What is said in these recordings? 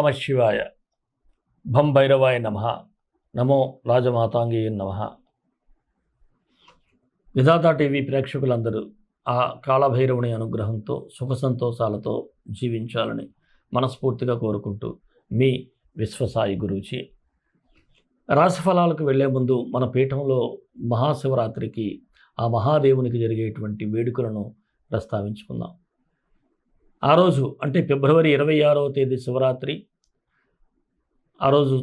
నమ శివాయ. భం భైరవాయ నమ. నమో రాజమాతాంగీయ నమ. విధాత టీవీ ప్రేక్షకులందరూ ఆ కాళభైరవుని అనుగ్రహంతో సుఖ సంతోషాలతో జీవించాలని మనస్ఫూర్తిగా కోరుకుంటూ మీ విశ్వసాయి గురూజీ. రాశిఫలాలకు వెళ్లే ముందు మన పీఠంలో మహాశివరాత్రికి ఆ మహాదేవునికి జరిగేటువంటి వేడుకలను ప్రస్తావించుకుందాం. ఆ రోజు అంటే ఫిబ్రవరి 26వ తేదీ శివరాత్రి. ఆ రోజు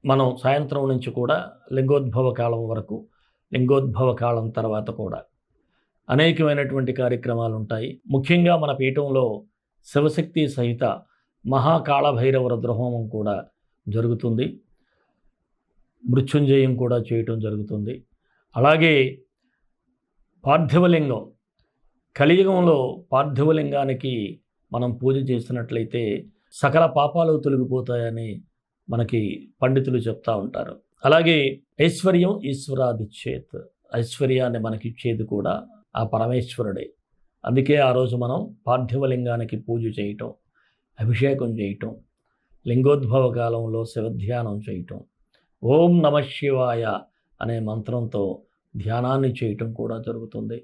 మనం సాయంత్రం నుంచి కూడా లింగోద్భవ కాలం వరకు, లింగోద్భవ కాలం తర్వాత కూడా అనేకమైనటువంటి కార్యక్రమాలు ఉంటాయి. ముఖ్యంగా మన పీఠంలో శివశక్తి సహిత మహాకాళభైరవ రుద్రహోమం కూడా జరుగుతుంది. మృత్యుంజయం కూడా చేయటం జరుగుతుంది. అలాగే పార్థివలింగం, కలియుగంలో పార్థివలింగానికి మనం పూజ చేసినట్లయితే సకల పాపాలు తొలగిపోతాయని మనకి పండితులు చెప్తా ఉంటారు. అలాగే ఐశ్వర్యం ఈశ్వరాదిచ్చేత్, ఐశ్వర్యాన్ని మనకిచ్చేది కూడా ఆ పరమేశ్వరుడే. అందుకే ఆ రోజు మనం పార్థివలింగానికి పూజ చేయటం, అభిషేకం చేయటం, లింగోద్భవ కాలంలో శివధ్యానం చేయటం, ఓం నమ శివాయ అనే మంత్రంతో ధ్యానాన్ని చేయటం కూడా జరుగుతుంది.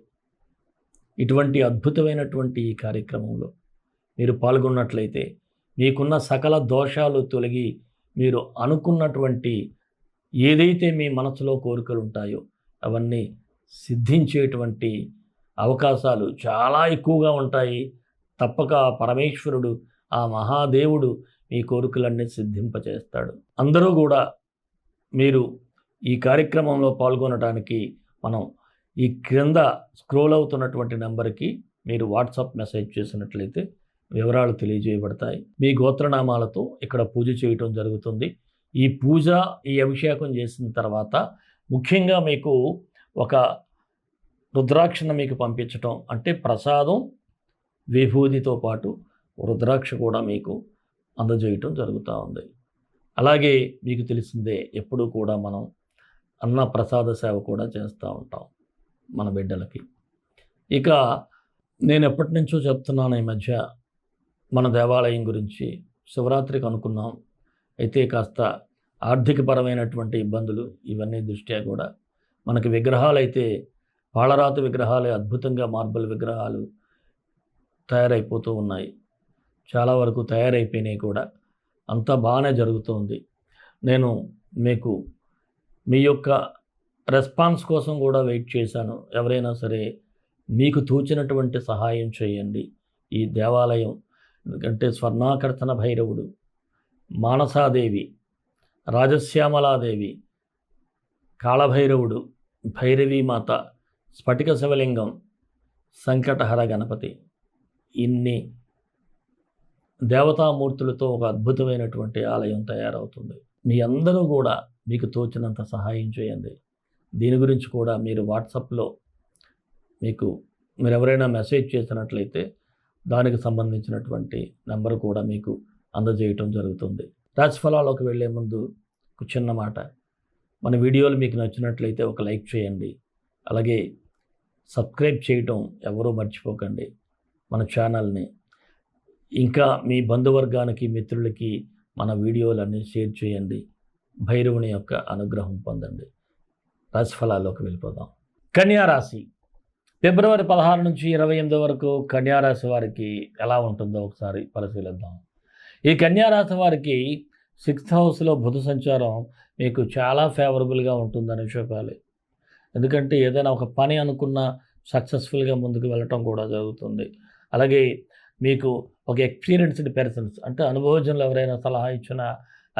ఇటువంటి అద్భుతమైనటువంటి ఈ కార్యక్రమంలో మీరు పాల్గొన్నట్లయితే మీకున్న సకల దోషాలు తొలగి మీరు అనుకున్నటువంటి ఏదైతే మీ మనసులో కోరికలు ఉంటాయో అవన్నీ సిద్ధించేటువంటి అవకాశాలు చాలా ఎక్కువగా ఉంటాయి. తప్పక పరమేశ్వరుడు, ఆ మహాదేవుడు మీ కోరికలన్నీ సిద్ధింపచేస్తాడు. అందరూ కూడా మీరు ఈ కార్యక్రమంలో పాల్గొనడానికి మనం ఈ క్రింద స్క్రోల్ అవుతున్నటువంటి నెంబర్కి మీరు వాట్సాప్ మెసేజ్ చేసినట్లయితే వివరాలు తెలియజేయబడతాయి. మీ గోత్రనామాలతో ఇక్కడ పూజ చేయటం జరుగుతుంది. ఈ పూజ, ఈ అభిషేకం చేసిన తర్వాత ముఖ్యంగా మీకు ఒక రుద్రాక్షను మీకు పంపించటం, అంటే ప్రసాదం విభూతితో పాటు రుద్రాక్ష కూడా మీకు అందజేయటం జరుగుతూ ఉంది. అలాగే మీకు తెలిసిందే, ఎప్పుడూ కూడా మనం అన్న ప్రసాద సేవ కూడా చేస్తూ ఉంటాం మన బిడ్డలకి. ఇక నేను ఎప్పటి నుంచో చెప్తున్నాను, ఈ మధ్య మన దేవాలయం గురించి శివరాత్రికి అనుకున్నాం. అయితే కాస్త ఆర్థికపరమైనటువంటి ఇబ్బందులు ఇవన్నీ దృష్ట్యా కూడా మనకి విగ్రహాలు అయితే పాలరాతి విగ్రహాలే అద్భుతంగా మార్బల్ విగ్రహాలు తయారైపోతూ ఉన్నాయి. చాలా వరకు తయారైపోయినాయి కూడా. అంతా బాగానే జరుగుతుంది. నేను మీకు మీ యొక్క రెస్పాన్స్ కోసం కూడా వెయిట్ చేశాను. ఎవరైనా సరే మీకు తోచినటువంటి సహాయం చేయండి. ఈ దేవాలయం ఎందుకంటే స్వర్ణాకర్తన భైరవుడు, మానసాదేవి, రాజశ్యామలాదేవి, కాళభైరవుడు, భైరవీమాత, స్ఫటిక శివలింగం, సంకటహర గణపతి, ఇన్ని దేవతామూర్తులతో ఒక అద్భుతమైనటువంటి ఆలయం తయారవుతుంది. మీ అందరూ కూడా మీకు తోచినంత సహాయం చేయండి. దీని గురించి కూడా మీరు వాట్సాప్లో మీరు ఎవరైనా మెసేజ్ చేసినట్లయితే దానికి సంబంధించినటువంటి నెంబర్ కూడా మీకు అందజేయటం జరుగుతుంది. రాశిఫలాల్లోకి వెళ్ళే ముందు ఒక చిన్న మాట, మన వీడియోలు మీకు నచ్చినట్లయితే ఒక లైక్ చేయండి. అలాగే సబ్స్క్రైబ్ చేయటం ఎవరూ మర్చిపోకండి మన ఛానల్ని. ఇంకా మీ బంధువర్గానికి, మిత్రులకి మన వీడియోలన్నీ షేర్ చేయండి. భైరవుని యొక్క అనుగ్రహం పొందండి. రాశిఫలాల్లోకి వెళ్ళిపోదాం. కన్యారాశి, ఫిబ్రవరి 16 నుంచి 28 వరకు కన్యారాశి వారికి ఎలా ఉంటుందో ఒకసారి పరిశీలిద్దాం. ఈ కన్యారాశి వారికి 6th హౌస్లో బుధ సంచారం మీకు చాలా ఫేవరబుల్గా ఉంటుందని చెప్పాలి. ఎందుకంటే ఏదైనా ఒక పని అనుకున్న సక్సెస్ఫుల్గా ముందుకు వెళ్ళటం కూడా జరుగుతుంది. అలాగే మీకు ఒక ఎక్స్పీరియన్స్డ్ పర్సన్స్, అంటే అనుభవజ్ఞులు ఎవరైనా సలహా ఇచ్చినా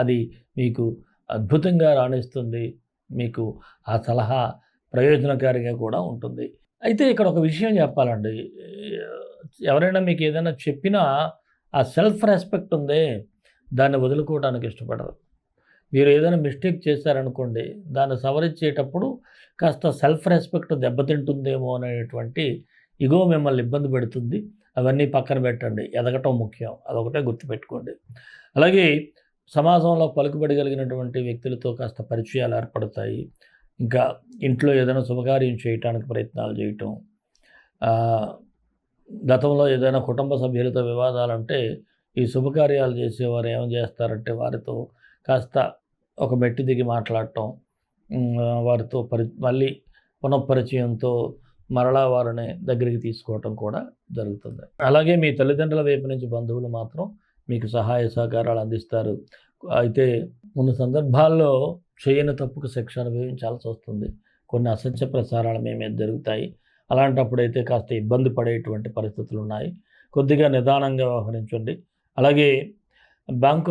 అది మీకు అద్భుతంగా రాణిస్తుంది. మీకు ఆ సలహా ప్రయోజనకారిగా కూడా ఉంటుంది. అయితే ఇక్కడ ఒక విషయం చెప్పాలండి, ఎవరైనా మీకు ఏదైనా చెప్పినా ఆ సెల్ఫ్ రెస్పెక్ట్ ఉందే, దాన్ని వదులుకోవడానికి ఇష్టపడరు. మీరు ఏదైనా మిస్టేక్ చేశారనుకోండి, దాన్ని సవరించేటప్పుడు కాస్త సెల్ఫ్ రెస్పెక్ట్ దెబ్బతింటుందేమో అనేటువంటి ఇగో మిమ్మల్ని ఇబ్బంది పెడుతుంది. అవన్నీ పక్కన పెట్టండి, ఎదగటం ముఖ్యం, అదొకటే గుర్తుపెట్టుకోండి. అలాగే సమాజంలో పలుకుబడగలిగినటువంటి వ్యక్తులతో కాస్త పరిచయాలు ఏర్పడతాయి. ఇంకా ఇంట్లో ఏదైనా శుభకార్యం చేయటానికి ప్రయత్నాలు చేయటం, గతంలో ఏదైనా కుటుంబ సభ్యులతో వివాదాలంటే ఈ శుభకార్యాలు చేసేవారు ఏం చేస్తారంటే వారితో కాస్త ఒక మెట్టు దిగి మాట్లాడటం, వారితో మళ్ళీ పునఃపరిచయంతో మరలా వారిని దగ్గరికి తీసుకోవటం కూడా జరుగుతుంది. అలాగే మీ తల్లిదండ్రుల వైపు నుంచి బంధువులు మాత్రం మీకు సహాయ సహకారాలు అందిస్తారు. అయితే కొన్ని సందర్భాల్లో చేయని తప్పుకు శిక్ష అనుభవించాల్సి వస్తుంది. కొన్ని అసత్య ప్రచారాలు మీ మీద జరుగుతాయి. అలాంటప్పుడైతే కాస్త ఇబ్బంది పడేటువంటి పరిస్థితులు ఉన్నాయి. కొద్దిగా నిదానంగా వ్యవహరించండి. అలాగే బ్యాంకు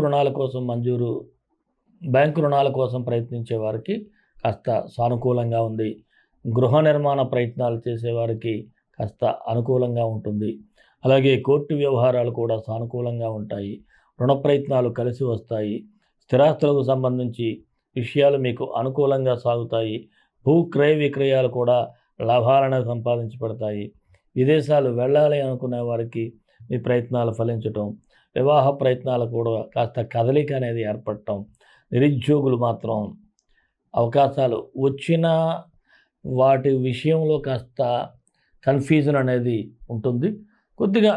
రుణాల కోసం ప్రయత్నించే వారికి కాస్త సానుకూలంగా ఉంది. గృహ నిర్మాణ ప్రయత్నాలు చేసేవారికి కాస్త అనుకూలంగా ఉంటుంది. అలాగే కోర్టు వ్యవహారాలు కూడా సానుకూలంగా ఉంటాయి. రుణ ప్రయత్నాలు కలిసి వస్తాయి. స్థిరాస్తులకు సంబంధించి విషయాలు మీకు అనుకూలంగా సాగుతాయి. భూ క్రయ విక్రయాలు కూడా లాభాలను సంపాదించబడతాయి. విదేశాలు వెళ్ళాలి అనుకునే వారికి మీ ప్రయత్నాలు ఫలించటం, వివాహ ప్రయత్నాలు కూడా కాస్త కదలిక అనేది ఏర్పడటం, నిరుద్యోగులు మాత్రం అవకాశాలు వచ్చిన వాటి విషయంలో కాస్త కన్ఫ్యూజన్ అనేది ఉంటుంది. కొద్దిగా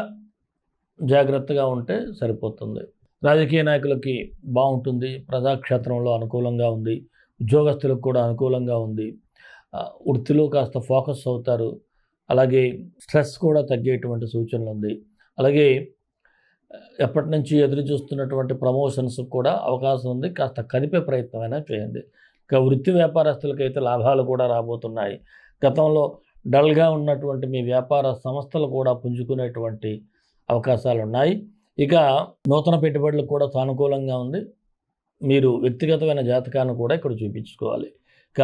జాగ్రత్తగా ఉంటే సరిపోతుంది. రాజకీయ నాయకులకి బాగుంటుంది. ప్రజాక్షేత్రంలో అనుకూలంగా ఉంది. ఉద్యోగస్తులకు కూడా అనుకూలంగా ఉంది. వృత్తిలో కాస్త ఫోకస్ అవుతారు. అలాగే స్ట్రెస్ కూడా తగ్గేటువంటి సూచనలు ఉంది. అలాగే ఎప్పటి నుంచి ఎదురు చూస్తున్నటువంటి ప్రమోషన్స్ కూడా అవకాశం ఉంది. కాస్త కదిపే ప్రయత్నమైనా చేయండి. ఇక వృత్తి వ్యాపారస్తులకైతే లాభాలు కూడా రాబోతున్నాయి. గతంలో డల్గా ఉన్నటువంటి మీ వ్యాపార సంస్థలు కూడా పుంజుకునేటువంటి అవకాశాలు ఉన్నాయి. ఇక నూతన పెట్టుబడులకు కూడా సానుకూలంగా ఉంది. మీరు వ్యక్తిగతమైన జాతకాన్ని కూడా ఇక్కడ చూపించుకోవాలి. ఇక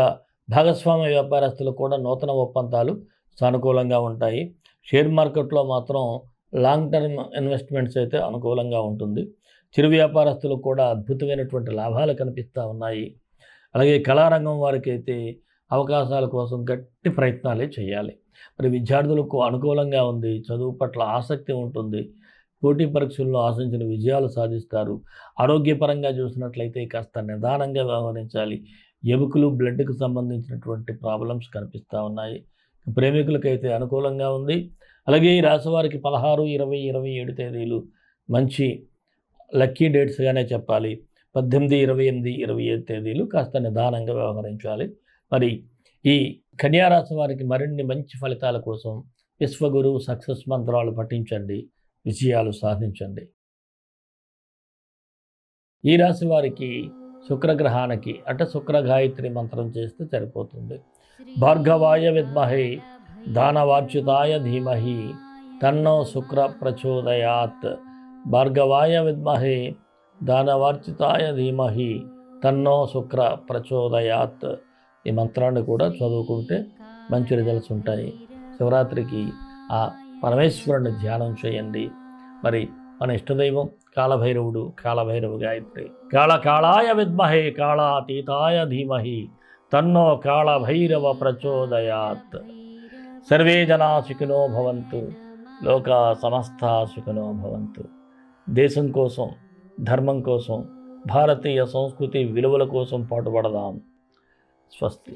భాగస్వామ్య వ్యాపారస్తులకు కూడా నూతన ఒప్పందాలు సానుకూలంగా ఉంటాయి. షేర్ మార్కెట్లో మాత్రం లాంగ్ టర్మ్ ఇన్వెస్ట్మెంట్స్ అయితే అనుకూలంగా ఉంటుంది. చిరు వ్యాపారస్తులకు కూడా అద్భుతమైనటువంటి లాభాలు కనిపిస్తూ ఉన్నాయి. అలాగే కళారంగం వారికి అయితే అవకాశాల కోసం గట్టి ప్రయత్నాలే చేయాలి. మరి విద్యార్థులకు అనుకూలంగా ఉంది. చదువు పట్ల ఆసక్తి ఉంటుంది. పోటీ పరీక్షల్లో ఆశించిన విజయాలు సాధిస్తారు. ఆరోగ్యపరంగా చూసినట్లయితే కాస్త నిదానంగా వ్యవహరించాలి. ఎముకలు బ్లడ్కి సంబంధించినటువంటి ప్రాబ్లమ్స్ కనిపిస్తూ ఉన్నాయి. ప్రేమికులకైతే అనుకూలంగా ఉంది. అలాగే ఈ రాశివారికి 16, 20, 27 తేదీలు మంచి లక్కీ డేట్స్గానే చెప్పాలి. 18, 28, 27 తేదీలు కాస్త నిదానంగా వ్యవహరించాలి. మరి ఈ కన్యారాశి వారికి మరిన్ని మంచి ఫలితాల కోసం విశ్వగురు సక్సెస్ మంత్రాలు పఠించండి, విజయాలు సాధించండి. ఈ రాశి వారికి శుక్రగ్రహానికి అంటే శుక్ర గాయత్రి మంత్రం చేస్తే సరిపోతుంది. భార్గవాయ విద్మహే దానవార్చితాయ ధీమహి తన్నో శుక్ర ప్రచోదయాత్. భార్గవాయ విద్మహే దానవార్చితాయ ధీమహి తన్నో శుక్ర ప్రచోదయాత్. ఈ మంత్రాన్ని కూడా చదువుకుంటే మంచి రిజల్ట్స్ ఉంటాయి. శివరాత్రికి ఆ పరమేశ్వరుని ధ్యానం చేయండి. మరి మన ఇష్టదైవం కాళభైరవుడు, కాళభైరవ గాయత్రి. కాళాయ విద్మహే కాళాతీతాయ ధీమహి తన్నో కాళభైరవ ప్రచోదయాత్. సర్వే జనా సుఖినో భవంతు, లోకా సమస్తా సుఖినో భవంతు. దేశం కోసం, ధర్మం కోసం, భారతీయ సంస్కృతి విలువల కోసం పాటుపడదాం. స్వస్తి.